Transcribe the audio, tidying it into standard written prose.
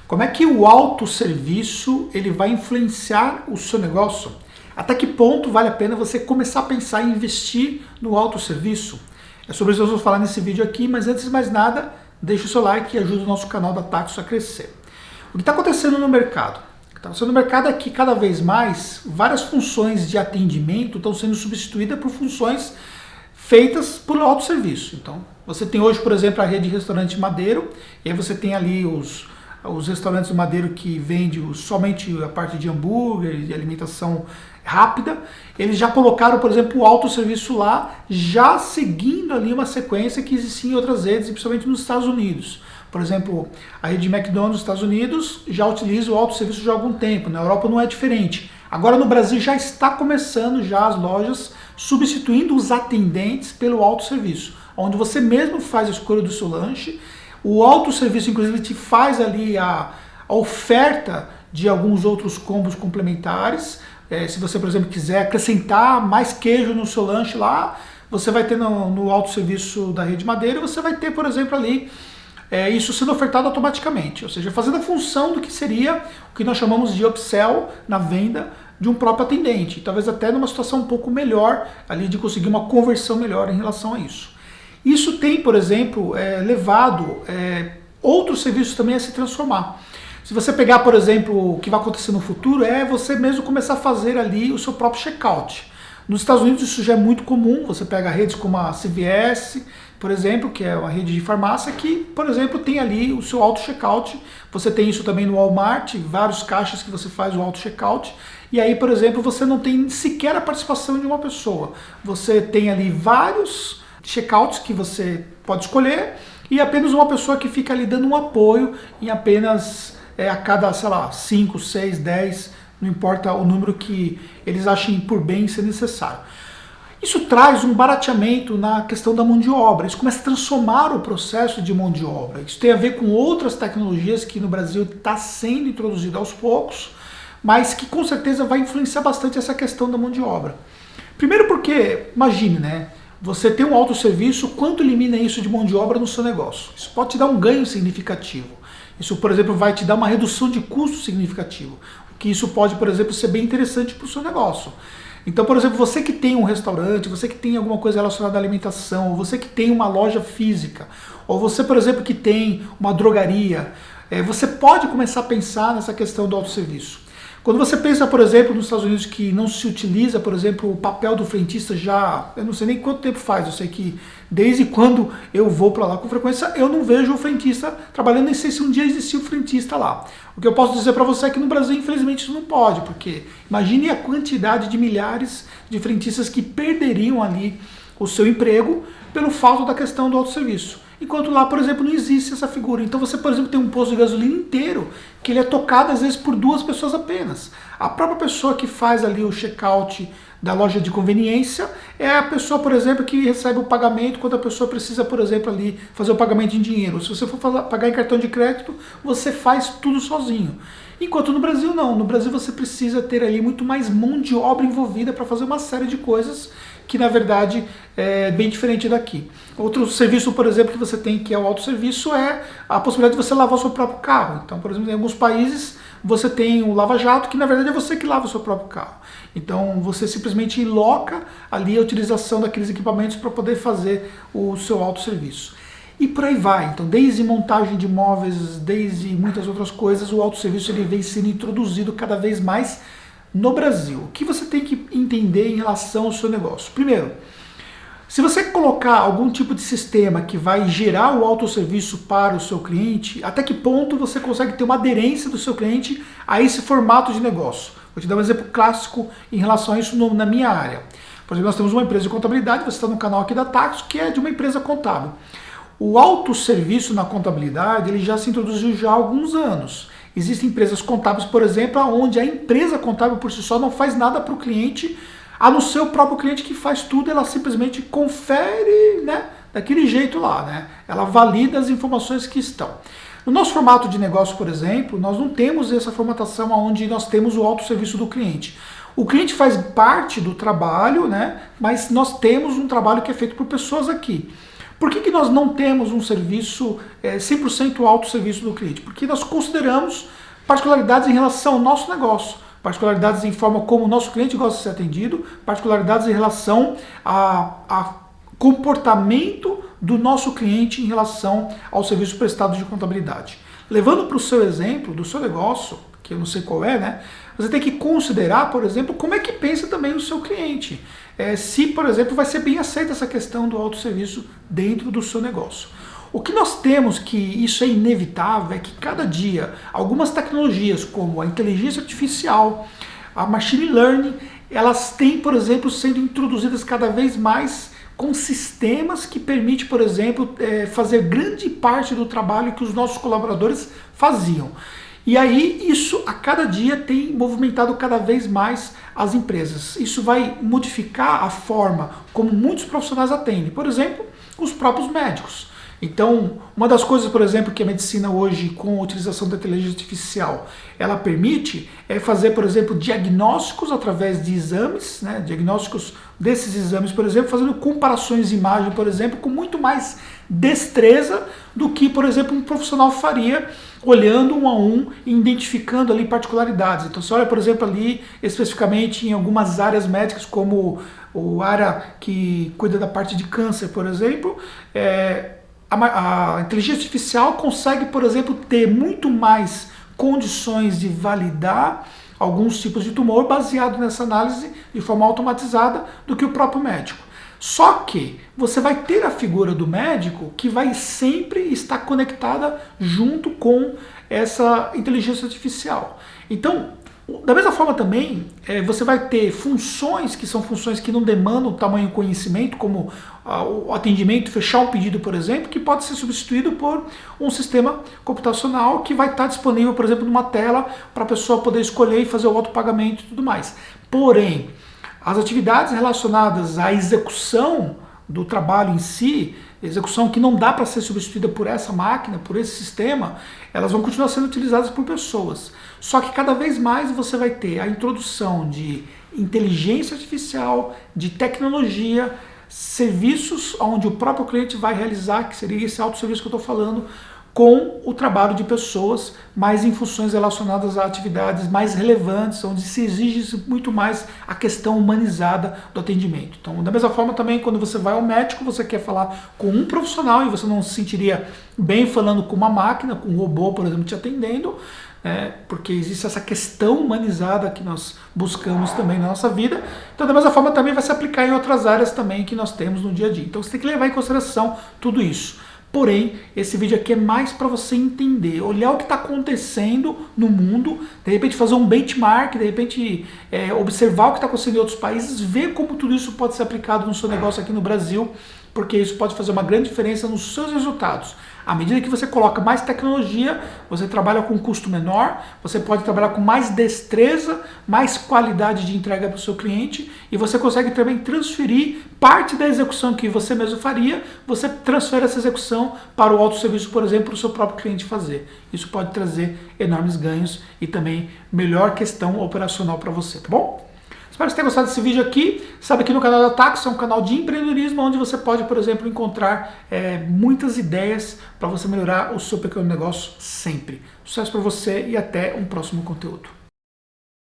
Como é que o autosserviço ele vai influenciar o seu negócio? Até que ponto vale a pena você começar a pensar em investir no autosserviço? É sobre isso que eu vou falar nesse vídeo aqui, mas antes de mais nada, deixa o seu like e ajuda o nosso canal da Taxo a crescer. O que está acontecendo no mercado? O que está acontecendo no mercado é que cada vez mais várias funções de atendimento estão sendo substituídas por funções feitas por autosserviço. Então, você tem hoje, por exemplo, a rede de restaurante Madeiro, e aí você tem ali os restaurantes do Madeiro que vendem somente a parte de hambúrguer, de alimentação rápida. Eles já colocaram, por exemplo, o autosserviço lá, já seguindo ali uma sequência que existia em outras redes, principalmente nos Estados Unidos. Por exemplo, a rede de McDonald's nos Estados Unidos já utiliza o autosserviço já há algum tempo. Na Europa não é diferente. Agora no Brasil já está começando já as lojas substituindo os atendentes pelo autosserviço, onde você mesmo faz a escolha do seu lanche. O autosserviço, inclusive, te faz ali a oferta de alguns outros combos complementares. Se você, por exemplo, quiser acrescentar mais queijo no seu lanche lá, você vai ter no autosserviço da Rede Madeira, você vai ter, por exemplo, ali isso sendo ofertado automaticamente, ou seja, fazendo a função do que seria o que nós chamamos de upsell na venda de um próprio atendente, talvez até numa situação um pouco melhor ali de conseguir uma conversão melhor em relação a isso. Isso tem, por exemplo, levado outros serviços também a se transformar. Se você pegar, por exemplo, o que vai acontecer no futuro é você mesmo começar a fazer ali o seu próprio checkout. Nos Estados Unidos isso já é muito comum, você pega redes como a CVS, por exemplo, que é uma rede de farmácia que, por exemplo, tem ali o seu auto-checkout. Você tem isso também no Walmart, vários caixas que você faz o auto-checkout. E aí, por exemplo, você não tem sequer a participação de uma pessoa. Você tem ali vários checkouts que você pode escolher e apenas uma pessoa que fica ali dando um apoio em apenas a cada, sei lá, 5, 6, 10, não importa o número que eles achem por bem ser necessário. Isso traz um barateamento na questão da mão de obra, isso começa a transformar o processo de mão de obra. Isso tem a ver com outras tecnologias que no Brasil está sendo introduzida aos poucos, mas que com certeza vai influenciar bastante essa questão da mão de obra. Primeiro porque, imagine, né? Você tem um autosserviço, quanto elimina isso de mão de obra no seu negócio? Isso pode te dar um ganho significativo. Isso, por exemplo, vai te dar uma redução de custo significativo. Que isso pode, por exemplo, ser bem interessante para o seu negócio. Então, por exemplo, você que tem um restaurante, você que tem alguma coisa relacionada à alimentação, ou você que tem uma loja física, ou você, por exemplo, que tem uma drogaria, você pode começar a pensar nessa questão do autosserviço. Quando você pensa, por exemplo, nos Estados Unidos que não se utiliza, por exemplo, o papel do frentista já, eu não sei nem quanto tempo faz, eu sei que desde quando eu vou para lá com frequência, eu não vejo o frentista trabalhando, nem sei se um dia existiu o frentista lá. O que eu posso dizer para você é que no Brasil, infelizmente, isso não pode, porque imagine a quantidade de milhares de frentistas que perderiam ali o seu emprego pelo fato da questão do autosserviço. Enquanto lá, por exemplo, não existe essa figura. Então você, por exemplo, tem um posto de gasolina inteiro que ele é tocado às vezes por 2 pessoas apenas. A própria pessoa que faz ali o check-out da loja de conveniência é a pessoa, por exemplo, que recebe o pagamento quando a pessoa precisa, por exemplo, ali fazer o pagamento em dinheiro. Se você for pagar em cartão de crédito, você faz tudo sozinho. Enquanto no Brasil não. No Brasil você precisa ter ali muito mais mão de obra envolvida para fazer uma série de coisas que na verdade é bem diferente daqui. Outro serviço, por exemplo, que você tem, que é o autosserviço, é a possibilidade de você lavar o seu próprio carro. Então, por exemplo, em alguns países você tem o lava-jato, que na verdade é você que lava o seu próprio carro. Então você simplesmente loca ali a utilização daqueles equipamentos para poder fazer o seu autosserviço. E por aí vai. Então, desde montagem de móveis, desde muitas outras coisas, o autosserviço ele vem sendo introduzido cada vez mais no Brasil. O que você tem que entender em relação ao seu negócio? Primeiro, se você colocar algum tipo de sistema que vai gerar o autosserviço para o seu cliente, até que ponto você consegue ter uma aderência do seu cliente a esse formato de negócio? Vou te dar um exemplo clássico em relação a isso na minha área. Por exemplo, nós temos uma empresa de contabilidade, você está no canal aqui da Taxo, que é de uma empresa contábil. O autosserviço na contabilidade ele já se introduziu já há alguns anos. Existem empresas contábeis, por exemplo, onde a empresa contábil por si só não faz nada para o cliente, a não ser o próprio cliente que faz tudo, ela simplesmente confere, né, daquele jeito lá, né? Ela valida as informações que estão. No nosso formato de negócio, por exemplo, nós não temos essa formatação onde nós temos o autosserviço do cliente. O cliente faz parte do trabalho, né, mas nós temos um trabalho que é feito por pessoas aqui. Por que nós não temos um serviço 100% autosserviço do cliente? Porque nós consideramos particularidades em relação ao nosso negócio, particularidades em forma como o nosso cliente gosta de ser atendido, particularidades em relação a comportamento do nosso cliente em relação ao serviço prestado de contabilidade. Levando para o seu exemplo do seu negócio, que eu não sei qual é, né? Você tem que considerar, por exemplo, como é que pensa também o seu cliente. Se, por exemplo, vai ser bem aceita essa questão do autosserviço dentro do seu negócio. O que nós temos, que isso é inevitável, é que cada dia algumas tecnologias como a inteligência artificial, a machine learning, elas têm, por exemplo, sendo introduzidas cada vez mais com sistemas que permitem, por exemplo, fazer grande parte do trabalho que os nossos colaboradores faziam. E aí isso a cada dia tem movimentado cada vez mais as empresas. Isso vai modificar a forma como muitos profissionais atendem. Por exemplo, os próprios médicos. Então, uma das coisas, por exemplo, que a medicina hoje, com a utilização da inteligência artificial, ela permite é fazer, por exemplo, diagnósticos através de exames, né? Diagnósticos desses exames, por exemplo, fazendo comparações de imagem, por exemplo, com muito mais destreza do que, por exemplo, um profissional faria olhando um a um e identificando ali particularidades. Então, você olha, por exemplo, ali especificamente em algumas áreas médicas, como a área que cuida da parte de câncer, por exemplo, a inteligência artificial consegue, por exemplo, ter muito mais condições de validar alguns tipos de tumor baseado nessa análise de forma automatizada do que o próprio médico. Só que você vai ter a figura do médico que vai sempre estar conectada junto com essa inteligência artificial. Então, da mesma forma também, você vai ter funções que são funções que não demandam tamanho conhecimento, como o atendimento, fechar um pedido, por exemplo, que pode ser substituído por um sistema computacional que vai estar disponível, por exemplo, numa tela para a pessoa poder escolher e fazer o autopagamento e tudo mais. Porém, as atividades relacionadas à execução do trabalho em si, execução que não dá para ser substituída por essa máquina, por esse sistema, elas vão continuar sendo utilizadas por pessoas. Só que cada vez mais você vai ter a introdução de inteligência artificial, de tecnologia, serviços onde o próprio cliente vai realizar, que seria esse autosserviço que eu estou falando, com o trabalho de pessoas, mais em funções relacionadas a atividades mais relevantes, onde se exige muito mais a questão humanizada do atendimento. Então, da mesma forma também, quando você vai ao médico, você quer falar com um profissional e você não se sentiria bem falando com uma máquina, com um robô, por exemplo, te atendendo, porque existe essa questão humanizada que nós buscamos também na nossa vida. Então, da mesma forma, também vai se aplicar em outras áreas também que nós temos no dia a dia. Então, você tem que levar em consideração tudo isso. Porém, esse vídeo aqui é mais para você entender, olhar o que está acontecendo no mundo, de repente fazer um benchmark, de repente observar o que está acontecendo em outros países, ver como tudo isso pode ser aplicado no seu negócio aqui no Brasil, porque isso pode fazer uma grande diferença nos seus resultados. À medida que você coloca mais tecnologia, você trabalha com um custo menor, você pode trabalhar com mais destreza, mais qualidade de entrega para o seu cliente e você consegue também transferir parte da execução que você mesmo faria, você transfere essa execução para o autosserviço, por exemplo, para o seu próprio cliente fazer. Isso pode trazer enormes ganhos e também melhor questão operacional para você, tá bom? Espero que você tenha gostado desse vídeo aqui. Sabe que no canal da Tax é um canal de empreendedorismo onde você pode, por exemplo, encontrar muitas ideias para você melhorar o seu pequeno negócio sempre. Sucesso para você e até um próximo conteúdo.